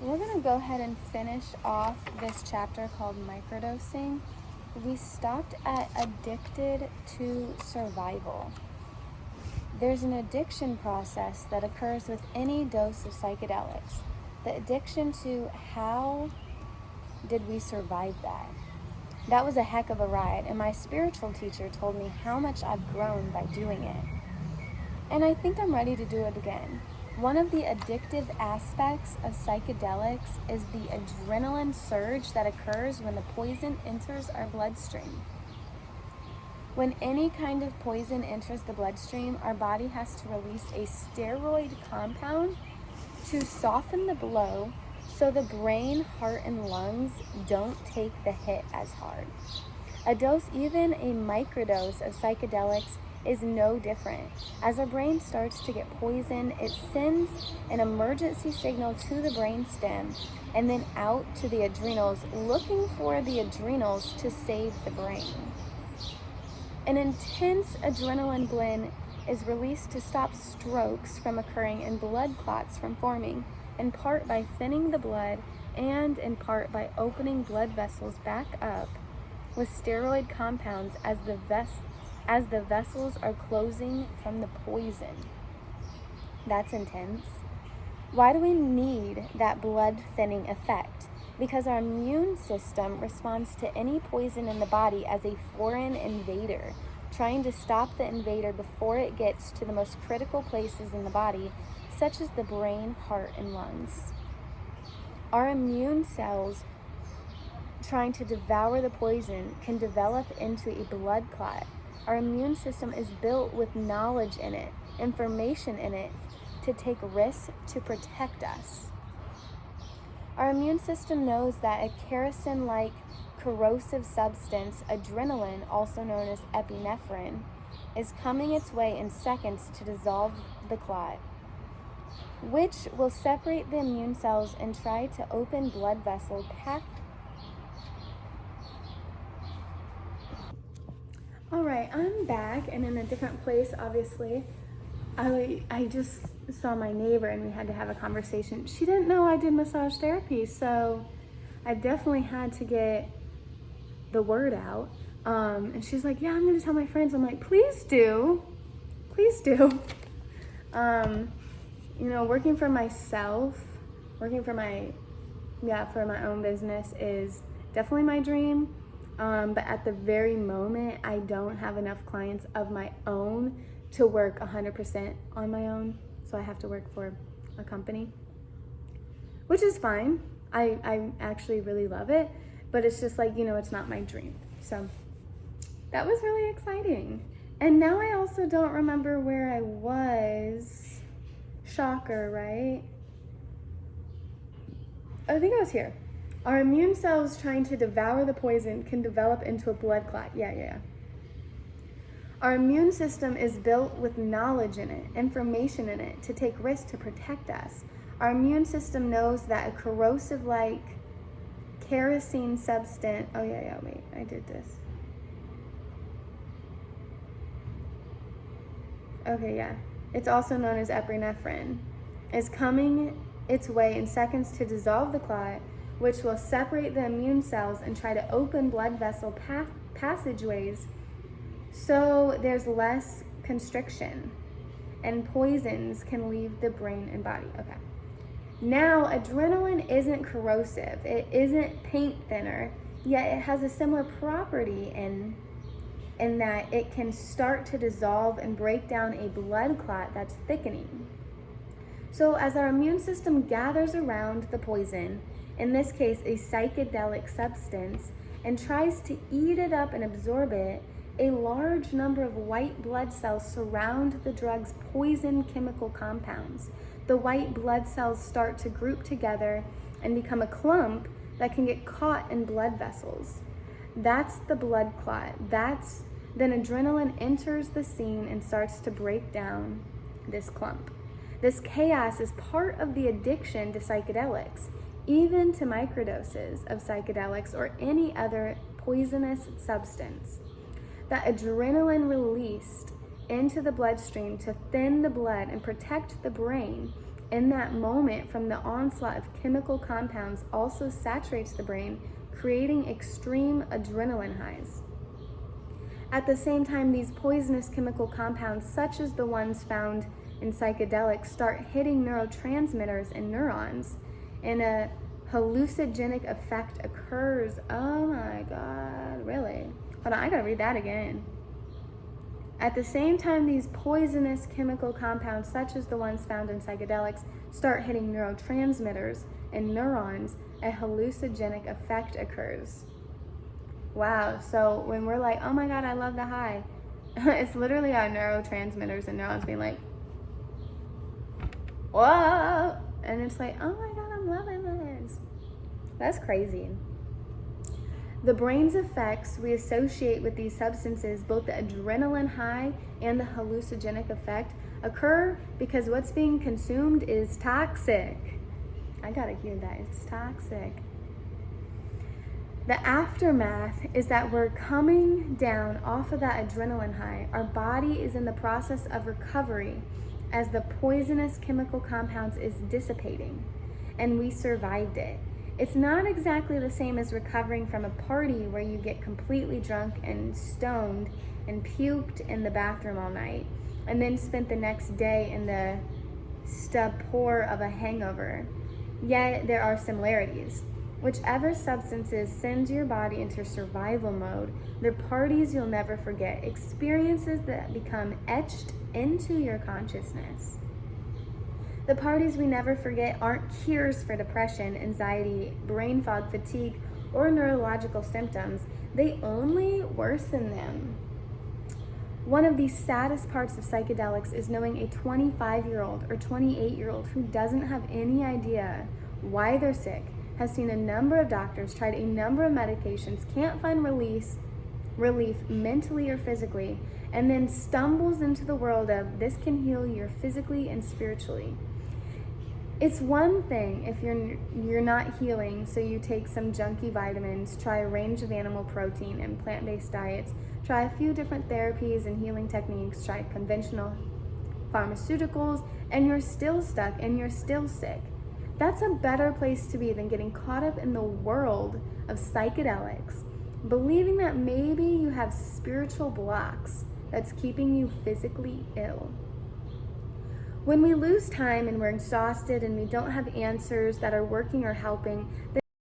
We're going to go ahead and finish off this chapter called Microdosing. We stopped at addicted to survival. There's an addiction process that occurs with any dose of psychedelics. The addiction to how did we survive that? That was a heck of a ride, and my spiritual teacher told me how much I've grown by doing it. And I think I'm ready to do it again. One of the addictive aspects of psychedelics is the adrenaline surge that occurs when the poison enters our bloodstream. When any kind of poison enters the bloodstream, our body has to release a steroid compound to soften the blow so the brain, heart, and lungs don't take the hit as hard. A dose, even a microdose of psychedelics, is no different. As our brain starts to get poisoned, it sends an emergency signal to the brainstem and then out to the adrenals, looking for the adrenals to save the brain. An intense adrenaline blend is released to stop strokes from occurring and blood clots from forming, in part by thinning the blood and in part by opening blood vessels back up with steroid compounds as the vessels are closing from the poison. That's intense. Why do we need that blood thinning effect? Because our immune system responds to any poison in the body as a foreign invader, trying to stop the invader before it gets to the most critical places in the body, such as the brain, heart, and lungs. Our immune cells trying to devour the poison can develop into a blood clot. Our immune system is built with knowledge in it, information in it, to take risks to protect us. Our immune system knows that a kerosene-like corrosive substance, adrenaline, also known as epinephrine, is coming its way in seconds to dissolve the clot, which will separate the immune cells and try to open blood vessel All right, I'm back and in a different place, obviously. I just saw my neighbor and we had to have a conversation. She didn't know I did massage therapy, so I definitely had to get the word out. And she's like, yeah, I'm gonna tell my friends. I'm like, please do. Please do. Working for myself, for my own business is definitely my dream. But at the very moment, I don't have enough clients of my own to work 100% on my own. So I have to work for a company, which is fine. I actually really love it, but it's just like, it's not my dream. So that was really exciting. And now I also don't remember where I was. Shocker, right? I think I was here. Our immune cells trying to devour the poison can develop into a blood clot. Yeah. Our immune system is built with knowledge in it, information in it, to take risks to protect us. Our immune system knows that a corrosive-like kerosene substance, wait, I did this. Okay, yeah. It's also known as epinephrine, is coming its way in seconds to dissolve the clot, which will separate the immune cells and try to open blood vessel passageways so there's less constriction and poisons can leave the brain and body. Okay. Now, adrenaline isn't corrosive. It isn't paint thinner, yet it has a similar property in that it can start to dissolve and break down a blood clot that's thickening. So as our immune system gathers around the poison, in this case a psychedelic substance, and tries to eat it up and absorb it, a large number of white blood cells surround the drug's poison chemical compounds. The white blood cells start to group together and become a clump that can get caught in blood vessels. That's the blood clot. Then adrenaline enters the scene and starts to break down this clump. This chaos is part of the addiction to psychedelics, even to microdoses of psychedelics or any other poisonous substance. That adrenaline released into the bloodstream to thin the blood and protect the brain in that moment from the onslaught of chemical compounds also saturates the brain, creating extreme adrenaline highs. At the same time, these poisonous chemical compounds, such as the ones found in psychedelics, start hitting neurotransmitters in neurons, and a hallucinogenic effect occurs. Oh my God, really? Hold on, I gotta read that again. At the same time, these poisonous chemical compounds, such as the ones found in psychedelics, start hitting neurotransmitters in neurons, a hallucinogenic effect occurs. Wow, so when we're like, oh my God, I love the high, it's literally our neurotransmitters and neurons being like, whoa, and it's like, oh my God, I'm loving this. That's crazy. The brain's effects we associate with these substances, both the adrenaline high and the hallucinogenic effect, occur because what's being consumed is toxic. I gotta hear that, it's toxic. The aftermath is that we're coming down off of that adrenaline high. Our body is in the process of recovery as the poisonous chemical compounds is dissipating, and we survived it. It's not exactly the same as recovering from a party where you get completely drunk and stoned and puked in the bathroom all night and then spent the next day in the stupor of a hangover. Yet there are similarities. Whichever substances send your body into survival mode, they're parties you'll never forget, experiences that become etched into your consciousness. The parties we never forget aren't cures for depression, anxiety, brain fog, fatigue, or neurological symptoms. They only worsen them. One of the saddest parts of psychedelics is knowing a 25-year-old or 28-year-old who doesn't have any idea why they're sick, has seen a number of doctors, tried a number of medications, can't find relief mentally or physically, and then stumbles into the world of this can heal you physically and spiritually. It's one thing if you're not healing, so you take some junky vitamins, try a range of animal protein and plant-based diets, try a few different therapies and healing techniques, try conventional pharmaceuticals, and you're still stuck and you're still sick. That's a better place to be than getting caught up in the world of psychedelics, believing that maybe you have spiritual blocks that's keeping you physically ill. When we lose time and we're exhausted and we don't have answers that are working or helping,